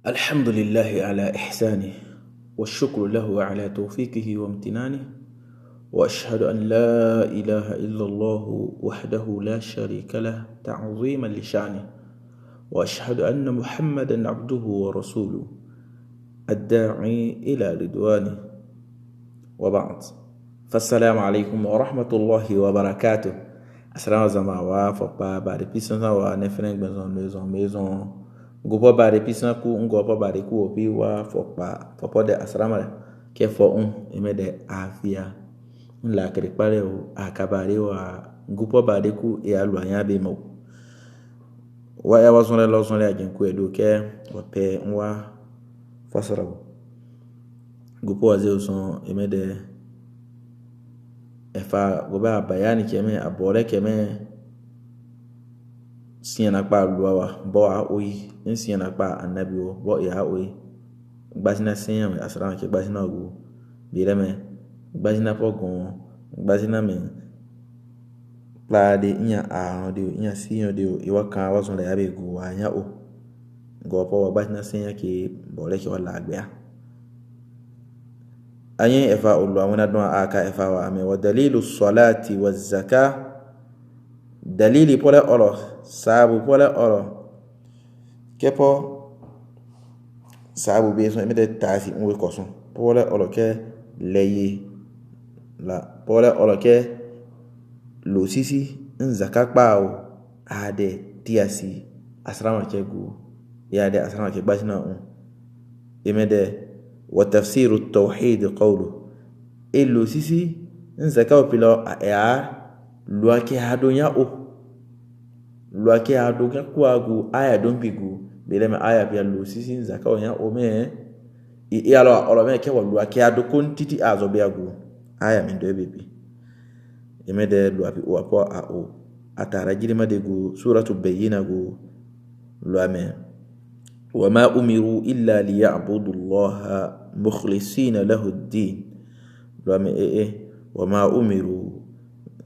الحمد لله على إحسانه والشكر له على توفيقه وامتنانه وأشهد أن لا إله إلا الله وحده لا شريك له تعظيما لشأنه وأشهد أن محمدا عبده ورسوله الداعي إلى رضوانه وبعد فالسلام عليكم ورحمة الله وبركاته. السلام زماوا فقا بعد بيسنا ونفرنك بزون gopo bare pisna ku ngopo bare ku obi wa fopo de asramale ke fo emede afia nla kere pare o akabare wa gopo bare ku e alu anya be mo wa ya wazon le lozon le ajin ku edu ke o pe nwa fasara gopo aze son emede efa goba bayani keme abore keme siena pa luwa bo a oyi siena pa annabi o bo ya oyi gbasina siena me asran ke gbasina ogu bireme gbasina pogon gbasina me plade nya a de nya siena de iwa kan wa son le abe gu wa nya o go po gbasina siena ke bo le ke wala agbe ayin efa ulu amuna don aka efa wa ame wa dalilu salati waz zakah dalili pole oro sabu pole oro kepo sabu be so emede tafi nwe kosun pole oro ke leye la pole oro ke lo sisi nzaka pa o ade tiasi asrama ke gu ya de asrama ke bajina emede wa tafsiru tauhid qawlu lo sisi nzaka pilo ya lua ke hadonya lua ke hadonya kuagu aya don bigu bele me aya bia lo sisi zaka onya me e alo me ke lua ke hado kontiti azo biagu aya mi do bebi emede lua bi o apo a o atara jirima de gu suratu bayyina gu lua me wa ma umiru illa liya'budu allaha mukhlisina lahu ad-din lua me wa ma umiru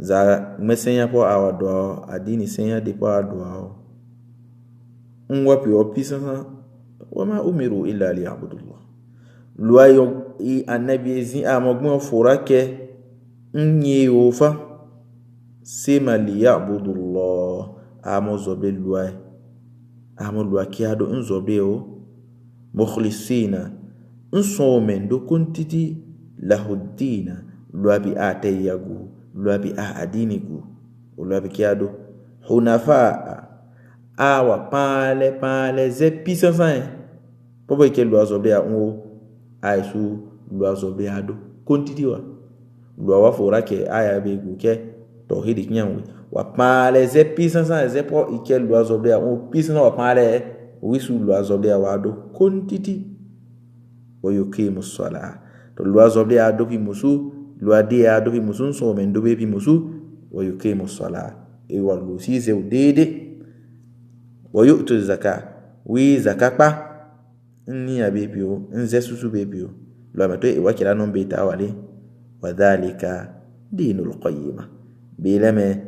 za mesenya po awado adini senya de po ado nwapi opisa wama umiru illa liya'budullah luayo i annabi ezi amogmo forake nyi ofa sema liya'budullah amozobe luai amolua kiado nzobe o mukhlisina nsomen do kontiti lahuddina luabi atayagu luabi adinigu luabi kiado hunafa awa pale ze pisansan pobo ke luazo be a aisu luazo be ado kontiti wa luawa fora ke aya be gu ke tauhid kinyanwe wa pale ze pisansan ze po ike luazo be a pisana wa pale wisu luazo be wa ado kontiti wa yuqimus salat to luazo be ado bi musu luade a do bi musun so men do be bi musu wa yuqimu salat e walu si ze udede wa yu'tu zakat wi zakapa ni abebio nze susu bebio lo amato e wakira non be tawale wa dhalika dinul qayyima bilame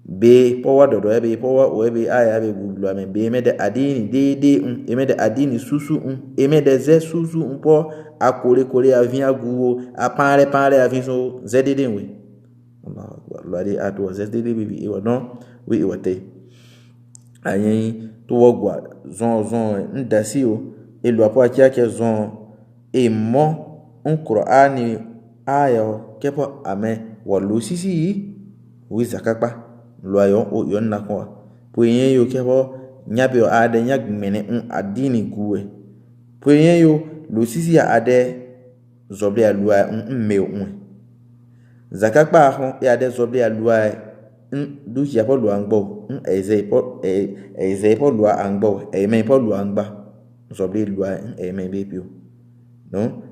be po wadodo e be po wa e be aya be gublu ame be me de adini dede e me de adini susu e me de ze susu po akore avin aguo apare avin so zedede we Allah akbar lari atu zedede bibi e wono we e wote ayin to wogwa zon ndasi o e lo apo akia ke zon e mo Qur'ani ayo kepo ame wo lo sisi wi zakapa lo ayo o yo nakwa po yen yo kepo nyabe o ade nyagmene adini guwe po yen yo lo sisi ya ade zoble alua mme zakapa ho ya ade zoble alua du ya po lo angbo eze po lo angbo me po lo angba zoble lua me bepio no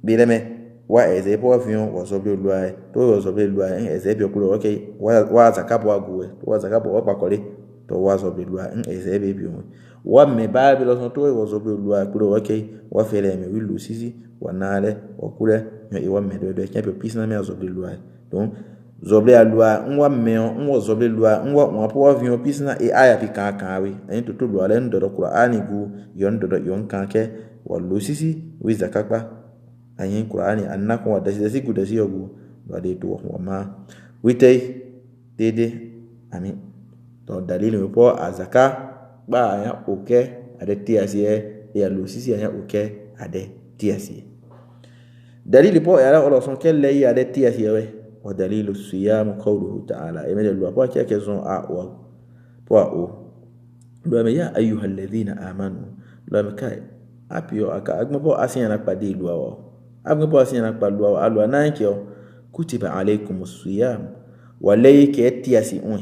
bileme wa eze po afion wa zoble lua to zoble lua eze bi okulo okay wa zakapo aguwe to wa zakapo opakole to wa zoble lua eze bepio wa me ba bi lo so to wa zoble lua okulo okay wa fele me wi lu sisi wanale okule yo iwa medo kempe pisna me azobe lua donc zoble alua nwa meo nwa zoble lua nwa po avion pisna e aya pi kan we en to lua le ndo Qur'ani gu yon do yon kan ke wallo sisi wi zakakpa ayin Qur'ani annako wa dasi gu dasi yogu wa de to wa ma witay dede ami to dalili po azaka ba aya oke ade tiasi e allo sisi aya oke ade tiasi dalili po ya olo son kelle ya ade tiasi we ودليل الصيام قوله تعالى إمن الوابا كيكزون أعوى بواء لما يا أيها الذين آمنوا لما كاي أبيو أكا أغمبو أسيانا قدي الواو أغمبو أسيانا قدي الواو ألوا نانكيو كتب عليكم الصيام وليك تياسيون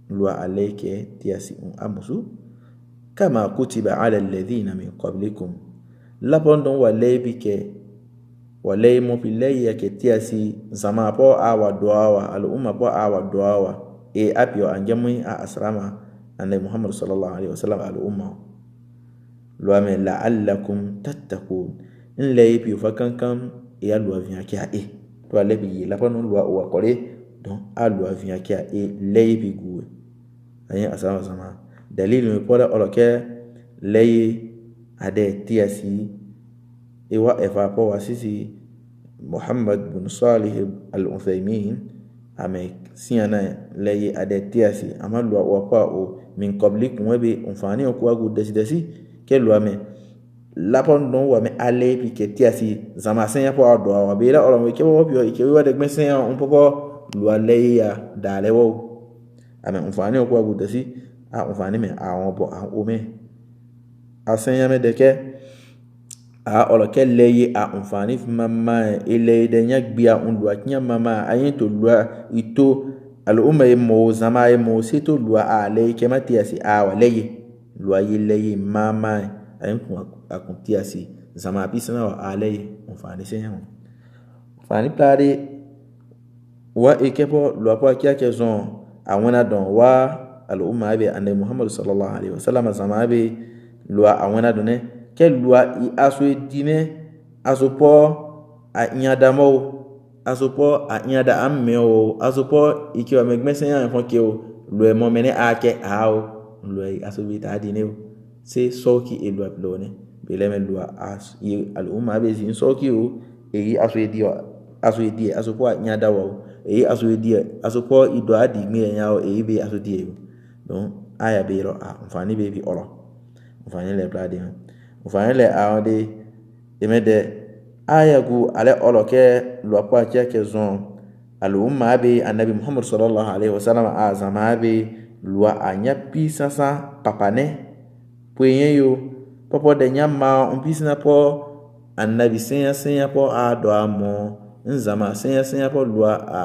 لوا عليك تياسيون أمسو كما كتب على الذين من قبلكم لابندون وليبك walay mo pilay ya ketiasi zama po awa duawa al umma po awa duawa e apio anjamu a asrama annabi Muhammad sallallahu alaihi wasallam al umma lo ame la'allakum tattaqun in lay pi fakankan e alwa via kia e to ale bi la panu lo wa kore don alwa via kia e lay bi gu ayi asrama zama dalil mi pola oloke lay ade tiasi ewa efa po wasisi Muhammad bin Salih al-Uthaymin ame siana lay ade tiasi amalu wa pa o min qablikum wabi umfani ko agu desi ke lo ame lapon don wa me ale pi ke tiasi zama senya po ado wa be la olo ke wo bi o ke wa de gbesen un popo lo lay ya dale wo ame umfani ko agu desi a umfani me a won bo a o me asenya me de ke a oloke leye a umfani mama ile de nyagbia undwa kinya mama ayin to lua ito al umma mo zama mo sito lua a leye kematiasi a wa leye lua leye mama ayin ku akuntiasi zama pisana wa a leye umfani senya umfani plare wa ekepo lua po kia kezon awona don wa al umma be ande Muhammad sallallahu alaihi wasallam zama be lua awona donne ke lua I aso edine asopo a nyadamo asopo a nyada ammeo asopo ikiwa megmesen ya fonke o lo mo mene ake awo lo aso bi ta dine o se soki e lua plone beleme lua as al umma be sin soki o e aso edi asopo a nyada wo e aso edi asopo ido adi me nya o e be aso die don aya be ro a mfani be bi oro mfani le blade ufanele awde emede ayagu ale oloke lwakwa chake zon al umma be annabi Muhammad sallallahu alaihi wasallam azama be lwa anyapi sasa papane puyenyo popo de nyama umpisina po annabi senya po ado amo nzama senya po lwa a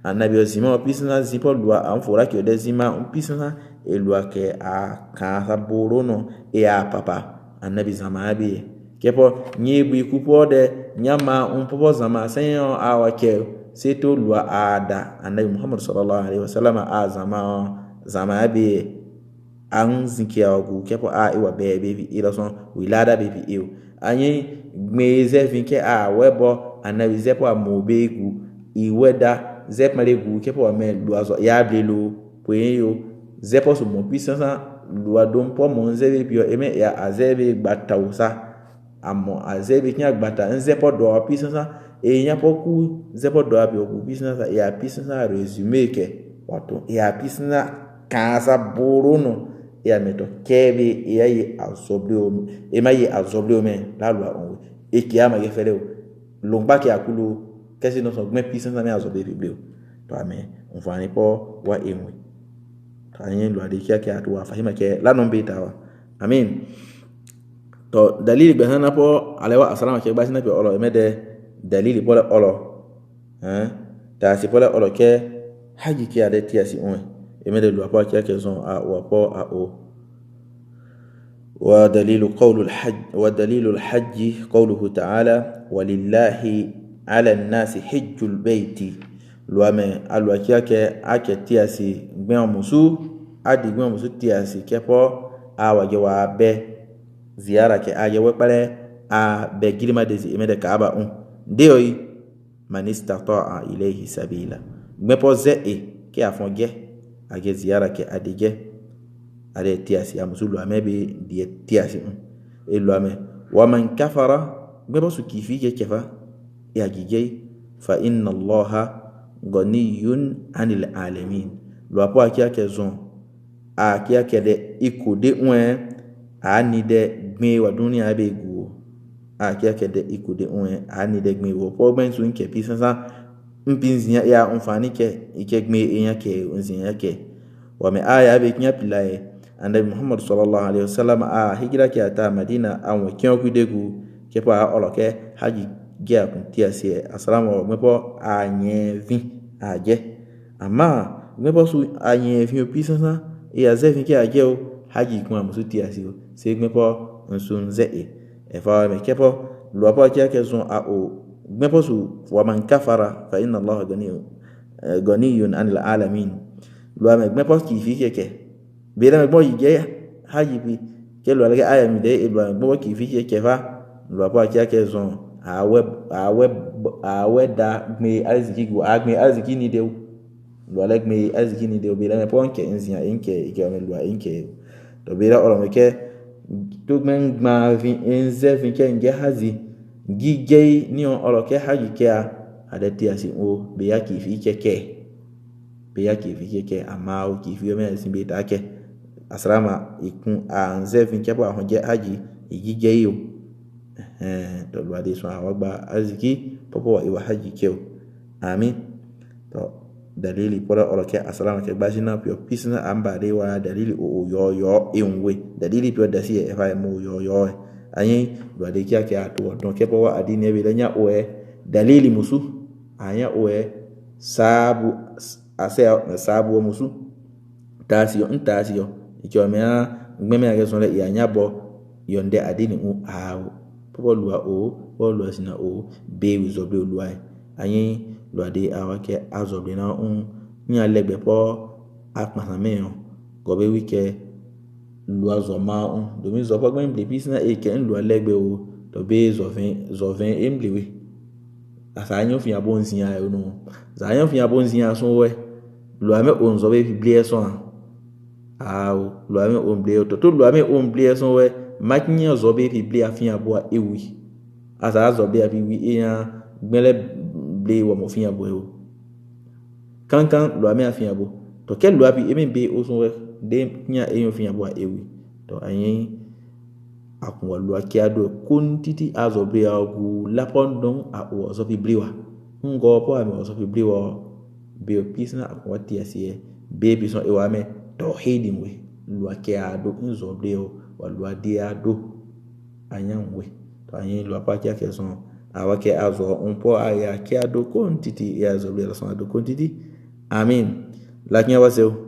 annabi ozima umpisina zipo lwa amfora ki odezima umpisina e lwa ke a kan saborono e a papa annabi zamabi kepo nyebu ikupo de nyama umpopo zama senyo awake seto lua ada annabi Muhammad sallallahu alaihi wasallam azama zamabi an zinkia ogu kepo a iwa bebe ila son wilada bebe iu anyi gmeze vinke a webo annabi zepo amobegu iweda zepmalegu kepo ame luazo ya blelu poyo zepo so mo puissance lua don po mo nzebe bio eme ya azebe gbata usa amo azebe kinya gbata nzepo do puissance e nya poku zepo do abi oku puissance ya puissance resume ke wato ya puissance kansa borono ya meto kebe ya yi azobleo e ma yi azobleo me la lua on e ki ama ge fere o longba ki akulu kesi no so gme puissance me azobleo biblio to ame on fa ni po wa enwe tanyen lo ade kia kia tuwa fahima ke la nombe tawa amin to dalili behana po alewa asalama ke basi na pe olo emede dalili pole olo ta si pole olo ke haji ki ade tia si on emede lo apa kia ke zon a wa po a o wa dalilu al-hajj qawluhu ta'ala walillahi 'ala an-nasi hajjul bayti luame alwa kiake ake tiasi gben musu adi gben musu tiasi kepo awaje wa be ziara ke aje we pare a be gilima dezi emede kaaba deoi man istata'a ilayhi sabila gbepo ze ke afon ge age ziyara ke adige ade tiasi amusulu amebe die tiasi elu ame wa man kafara gbepo su kifi ke kefa ya gige fa inna allaha ghaniyun anil alamin lo apo akia ke zon akia ke de ikode un ani de gbin wa dunia be gu akia ke de ikode un ani de gbin wo po gben sun ke pisansa mpinzinya ya mfani ke ike gbin enya ke unzinya ke wa me aya be knya pilae annabi muhammad sallallahu alaihi wasallam a hijra ke ata madina an wa kyan ku degu ke pa oloke haji gia kun tiasi assalamu mepo anyevi aje ama mepo su anyevi opisasa e azevi ke aje o haji kun amusu tiasi o se mepo nsun ze e fa me kepo lo apa ke zon a o mepo su wa man kafara fa inna allaha ghaniyun anil alamin lo me mepo ki fi ke bela me bo yige haji bi ke lo alage aya mi de e lo me ki fi ke fa lo apa ke zon awe da me arziki go agme arziki ni de lo aleg me arziki ni de be la me ponke enzian enke ike me lo enke to be la oro me ke to men gma vi enze vi ke nge hazi gige ni on oro ke haji ke a adeti asi o be ya ki fi ke ama o ki fi me sin be ta ke asrama ikun a nze vi ke ba hon je haji gige yo to lo ade so awagba aziki popo wa iwa haji keo amin to dalili pora oroke asalama ke gbajina pio pisna amba de wa dalili o yo enwe dalili pio dasi e fa mo yo anyi lo ade kia ke atu don ke po wa adini be lenya o dalili musu anya o sabu sabu musu tasio ntasio ikyo me age so le anya bo yonde adini u awo polua o polua sina o be wizobe olua ayin lo ade awake azobe na nya legbe po apasame o gobe wike lu azoma do mi zo po gbe mble pisna e ke lu legbe o to be zovin embliwe asanyo fi abonzin ya no zanyo fi abonzin ya so we lu ame onzo be biblie so a lu ame omble to lu ame omble so we makinye zobe bibli afia bo ewi asa zobe abiwi eya gbele ble wo mo fia bo e kankan lo ame afia bo to ke lo abi eme be o so de nya eyo fia bo ewi to ayin akun lo akiado kontiti azobe agu lapondon a o so bibli wa ngo po ame o so bibli wa be pisna akwa tiasie be bi so e wa me to hidin we lo akiado nzobe o walua dia do anyanwe to anyin lo apa kia ke son awake azo unpo aya kia do kontiti ya zo bela son do kontiti amin lakini waseu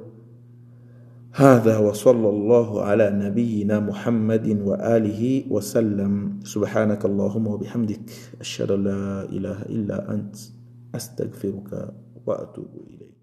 هذا وصلى الله على نبينا محمد وآله وسلم سبحانك اللهم وبحمدك أشهد أن لا إله إلا أنت أستغفرك وأتوب إليك